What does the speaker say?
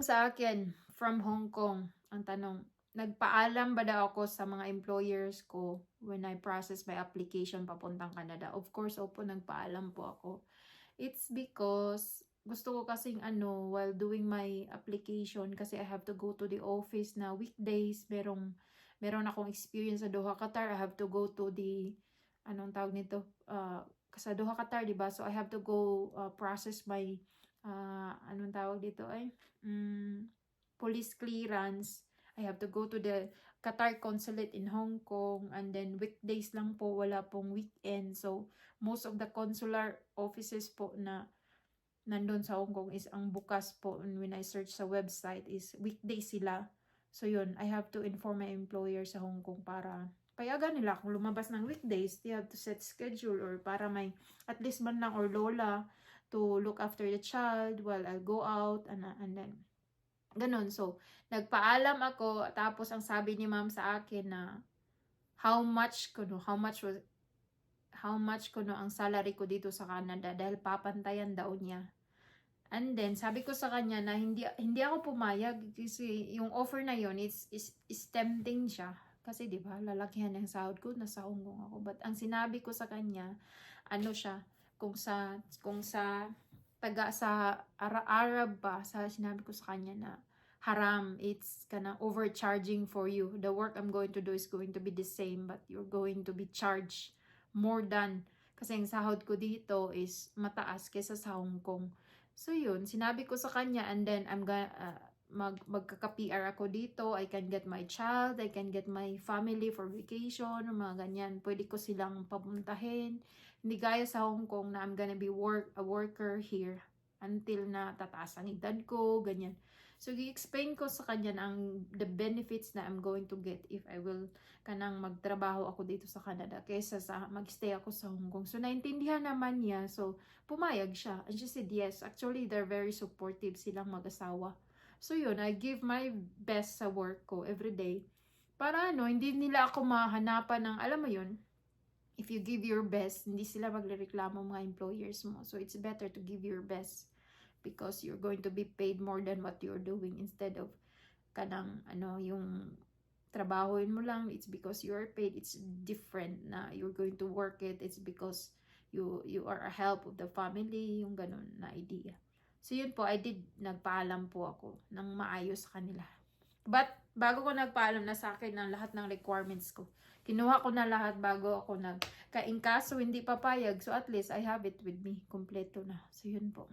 Sa akin, from Hong Kong, ang tanong, nagpaalam ba daw ako sa mga employers ko when I process my application papuntang Canada? Of course, opo, nagpaalam po ako. It's because gusto ko kasing while doing my application, kasi I have to go to the office na weekdays. Meron akong experience sa Doha, Qatar. I have to go to the, anong tawag nito? Sa Doha, Qatar, diba? So I have to go process my, anong tawag dito ay? Police clearance. I have to go to the Qatar consulate in Hong Kong, and then weekdays lang po, wala pong weekend. So most of the consular offices po na nandun sa Hong Kong is ang bukas po, and when I search sa website is weekdays sila. So yun, I have to inform my employer sa Hong Kong para payagan nila kung lumabas ng weekdays. They have to set schedule, or para may at least man lang or lola to look after the child while I go out, and then ganun. So nagpaalam ako, tapos ang sabi ni ma'am sa akin na how much ko no ang salary ko dito sa Canada, dahil papantayan daw niya. And then sabi ko sa kanya na hindi ako pumayag, kasi yung offer na yon is tempting siya. Kasi 'di ba, lalakihan ng sahod ko, nasa Hong Kong ako. But ang sinabi ko sa kanya, siya, kung sa taga sa Arab ba, sinabi ko sa kanya na haram, it's kana overcharging for you. The work I'm going to do is going to be the same, but you're going to be charged more than, kasi ang sahod ko dito is mataas kaysa sa Hong Kong. So yun, sinabi ko sa kanya, and then I'm gonna magkaka-PR ako dito. I can get my child, I can get my family for vacation, or mga ganyan. Pwede ko silang papuntahin. Hindi gaya sa Hong Kong na I'm gonna be a worker here until na tataas ang edad ko, ganyan. So, i-explain ko sa kanya na the benefits na I'm going to get if I will kanang magtrabaho ako dito sa Canada kaysa sa magstay ako sa Hong Kong. So, naintindihan naman niya. So, pumayag siya. And she said yes. Actually, they're very supportive silang mag-asawa. So, yun. I give my best sa work ko every day. Para hindi nila ako mahanapan ng, alam mo yun, if you give your best, hindi sila magrereklamo mga employers mo. So, it's better to give your best because you're going to be paid more than what you're doing, instead of kanang yung trabahoin mo lang, it's because you're paid. It's different na you're going to work it. It's because you are a help of the family, yung ganun na idea. So, yun po, nagpaalam po ako ng maayos sa kanila. But, bago ko nagpaalam na sa akin ng lahat ng requirements ko, kinuha ko na lahat bago ako kaso hindi papayag. So, at least, I have it with me. Kompleto na. So, yun po.